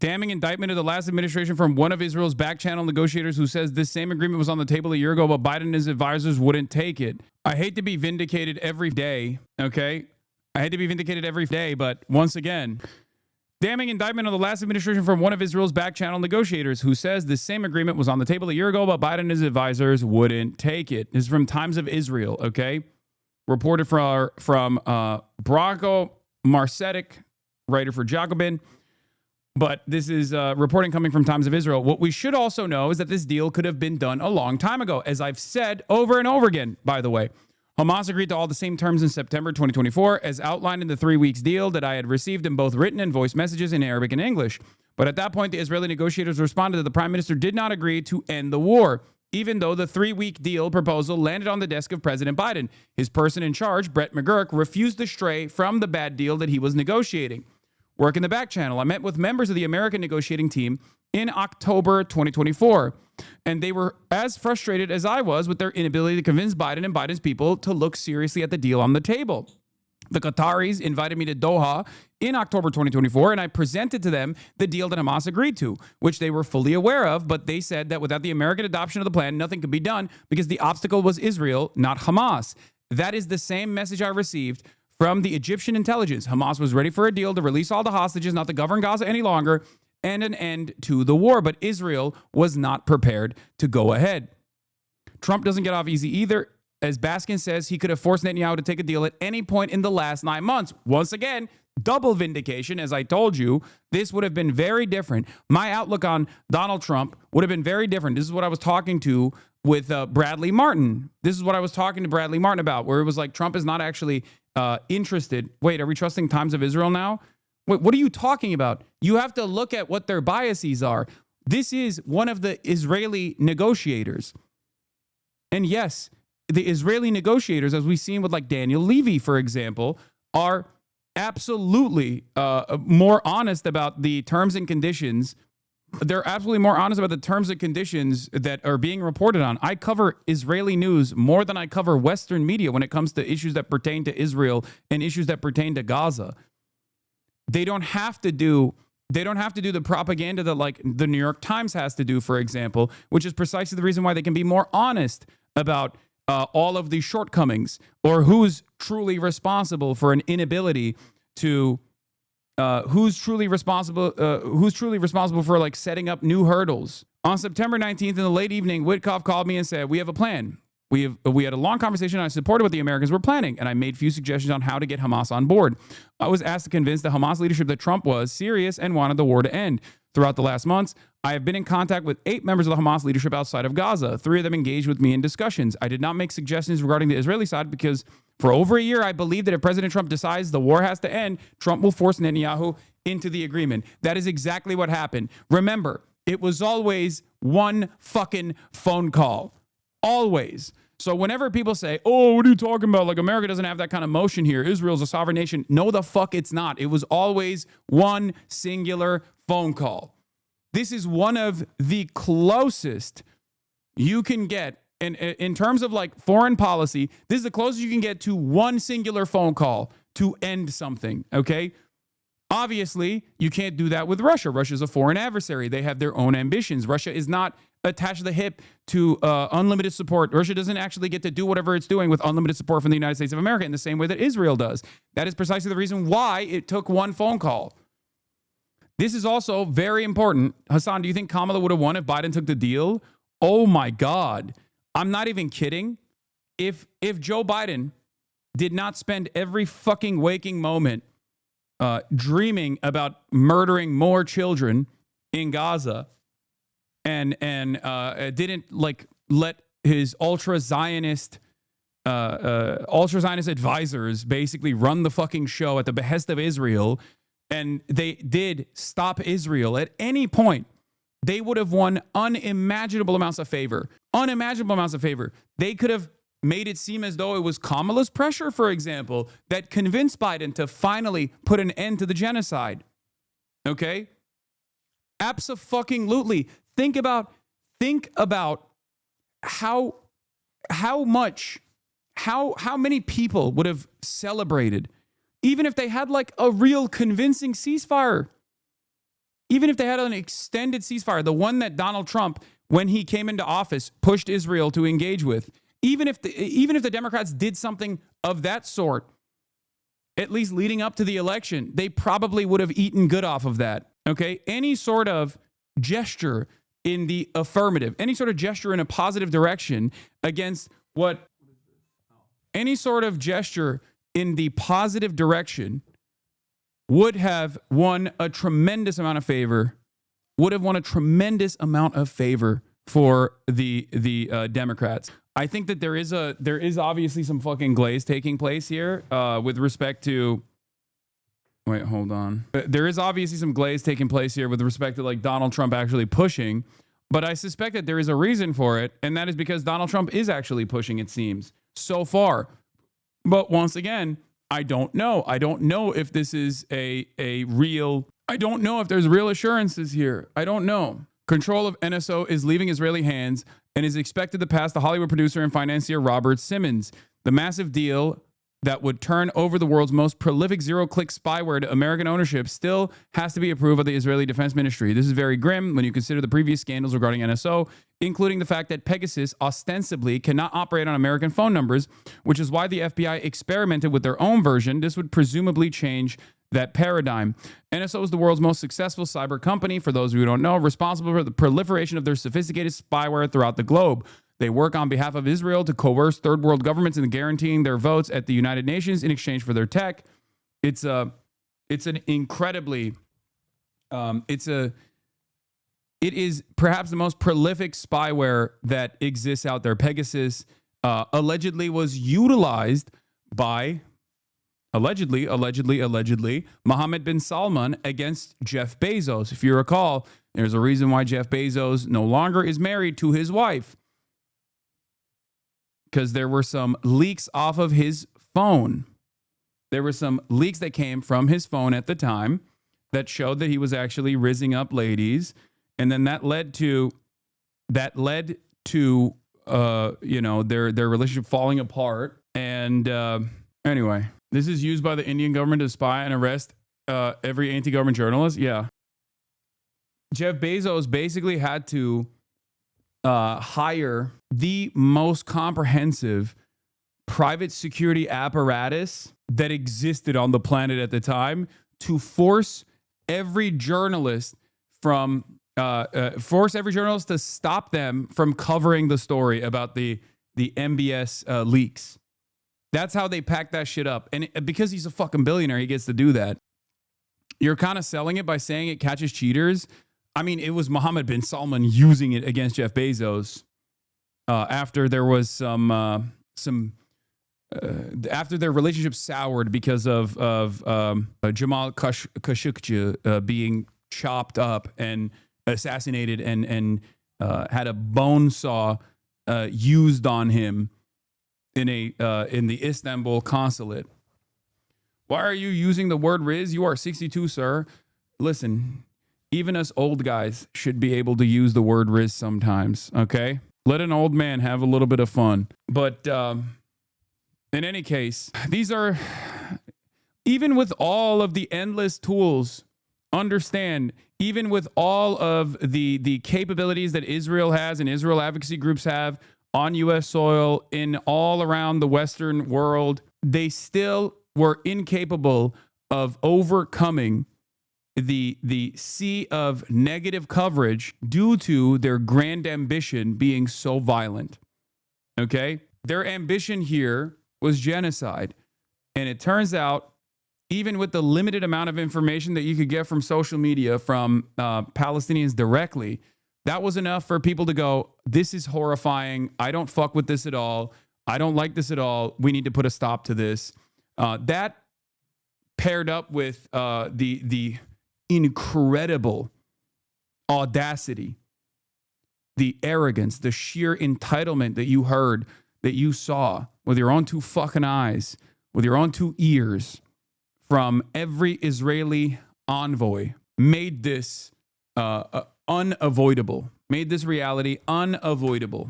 Damning indictment of the last administration from one of Israel's back channel negotiators who says this same agreement was on the table a year ago, but Biden and his advisors wouldn't take it. I hate to be vindicated every day, okay? I hate to be vindicated every day, but once again, damning indictment of the last administration from one of Israel's back channel negotiators who says this same agreement was on the table a year ago, but Biden and his advisors wouldn't take it. This is from Times of Israel, okay? Reported from Branko Marcetic, writer for Jacobin. But this is reporting coming from Times of Israel. What we should also know is that this deal could have been done a long time ago. As I've said over and over again, by the way, Hamas agreed to all the same terms in September 2024 as outlined in the 3 weeks deal that I had received in both written and voice messages in Arabic and English. But at that point, the Israeli negotiators responded that the prime minister did not agree to end the war, even though the 3-week deal proposal landed on the desk of President Biden. His person in charge, Brett McGurk, refused to stray from the bad deal that he was negotiating. Work in the back channel. I met with members of the American negotiating team in October 2024, and they were as frustrated as I was with their inability to convince Biden and Biden's people to look seriously at the deal on the table. The Qataris invited me to Doha in October 2024, and I presented to them the deal that Hamas agreed to, which they were fully aware of, but they said that without the American adoption of the plan, nothing could be done because the obstacle was Israel, not Hamas. That is the same message I received from the Egyptian intelligence. Hamas was ready for a deal to release all the hostages, not to govern Gaza any longer, and an end to the war. But Israel was not prepared to go ahead. Trump doesn't get off easy either. As Baskin says, he could have forced Netanyahu to take a deal at any point in the last 9 months. Once again, double vindication. As I told you, this would have been very different. My outlook on Donald Trump would have been very different. This is what I was talking to with Bradley Martin. This is what I was talking to Bradley Martin about, where it was like Trump is not actually interested. Wait, are we trusting Times of Israel now? Wait, what are you talking about? You have to look at what their biases are. This is one of the Israeli negotiators. And yes, the Israeli negotiators, as we've seen with like Daniel Levy, for example, are absolutely more honest about the terms and conditions. They're absolutely more honest about the terms and conditions that are being reported on. I cover Israeli news more than I cover Western media when it comes to issues that pertain to Israel and issues that pertain to Gaza. They don't have to do the propaganda that like the New York Times has to do, for example, which is precisely the reason why they can be more honest about all of these shortcomings or who's truly responsible for an inability to who's truly responsible for like setting up new hurdles. On September 19th in the late evening, Witkoff called me and said, we have a plan. We had a long conversation. And I supported what the Americans were planning, and I made few suggestions on how to get Hamas on board. I was asked to convince the Hamas leadership that Trump was serious and wanted the war to end. Throughout the last months, I have been in contact with 8 members of the Hamas leadership outside of Gaza. 3 of them engaged with me in discussions. I did not make suggestions regarding the Israeli side because for over a year, I believe that if President Trump decides the war has to end, Trump will force Netanyahu into the agreement. That is exactly what happened. Remember, it was always one fucking phone call. Always. So whenever people say, oh, what are you talking about? Like America doesn't have that kind of motion here. Israel's a sovereign nation. No, the fuck it's not. It was always one singular phone call. This is one of the closest you can get. And in terms of like foreign policy, this is the closest you can get to one singular phone call to end something, okay? Obviously, you can't do that with Russia. Russia's a foreign adversary. They have their own ambitions. Russia is not attached to the hip to unlimited support. Russia doesn't actually get to do whatever it's doing with unlimited support from the United States of America in the same way that Israel does. That is precisely the reason why it took one phone call. This is also very important. Hassan, do you think Kamala would have won if Biden took the deal? Oh my God. I'm not even kidding. If Joe Biden did not spend every fucking waking moment dreaming about murdering more children in Gaza and didn't like let his ultra-Zionist advisors basically run the fucking show at the behest of Israel, and they did stop Israel at any point, they would have won unimaginable amounts of favor. Unimaginable amounts of favor. They could have made it seem as though it was Kamala's pressure, for example, that convinced Biden to finally put an end to the genocide. Okay? Abso-fucking-lutely. Think about how many people would have celebrated even if they had like a real convincing ceasefire. even if they had an extended ceasefire, the one that Donald Trump, when he came into office, pushed Israel to engage with, even if the Democrats did something of that sort, at least leading up to the election, they probably would have eaten good off of that. Okay? Any sort of gesture in the affirmative, any sort of gesture in a positive direction against what, any sort of gesture in the positive direction would have won a tremendous amount of favor, for the Democrats. I think that there is obviously some fucking glaze taking place here with respect to. Wait, hold on. There is obviously some glaze taking place here with respect to like Donald Trump actually pushing, but I suspect that there is a reason for it, and that is because Donald Trump is actually pushing, it seems, so far. But once again, I don't know. I don't know if this is a real. I don't know if there's real assurances here. I don't know. Control of NSO is leaving Israeli hands and is expected to pass the Hollywood producer and financier Robert Simmons. The massive deal that would turn over the world's most prolific zero-click spyware to American ownership still has to be approved by the Israeli Defense Ministry. This is very grim when you consider the previous scandals regarding NSO, including the fact that Pegasus ostensibly cannot operate on American phone numbers, which is why the FBI experimented with their own version. This would presumably change that paradigm. NSO is the world's most successful cyber company, for those of you who don't know, responsible for the proliferation of their sophisticated spyware throughout the globe. They work on behalf of Israel to coerce third world governments into guaranteeing their votes at the United Nations in exchange for their tech. It is perhaps the most prolific spyware that exists out there. Pegasus allegedly was utilized by allegedly Mohammed bin Salman against Jeff Bezos. If you recall, there's a reason why Jeff Bezos no longer is married to his wife, because there were some leaks off of his phone. There were some leaks that came from his phone at the time that showed that he was actually rizzing up ladies, and then that led to their relationship falling apart. And anyway, this is used by the Indian government to spy and arrest every anti-government journalist. Yeah, Jeff Bezos basically had to hire the most comprehensive private security apparatus that existed on the planet at the time to force every journalist to stop them from covering the story about the MBS leaks. That's how they packed that shit up. And because he's a fucking billionaire, he gets to do that. You're kind of selling it by saying it catches cheaters. I mean, it was Mohammed bin Salman using it against Jeff Bezos after there was after their relationship soured because of Jamal Khashoggi being chopped up and assassinated and had a bone saw used on him in the Istanbul consulate. Why are you using the word Riz? You are 62, sir. Listen. Even us old guys should be able to use the word Riz sometimes, okay? Let an old man have a little bit of fun. But in any case, these are, even with all of the endless tools, understand, even with all of the capabilities that Israel has and Israel advocacy groups have on U.S. soil in all around the Western world, they still were incapable of overcoming the sea of negative coverage due to their grand ambition being so violent. Okay? Their ambition here was genocide. And it turns out, even with the limited amount of information that you could get from social media from Palestinians directly, that was enough for people to go, this is horrifying. I don't fuck with this at all. I don't like this at all. We need to put a stop to this. That paired up with the incredible audacity, the arrogance, the sheer entitlement that you heard, that you saw with your own two fucking eyes, with your own two ears from every Israeli envoy, made this unavoidable, made this reality unavoidable.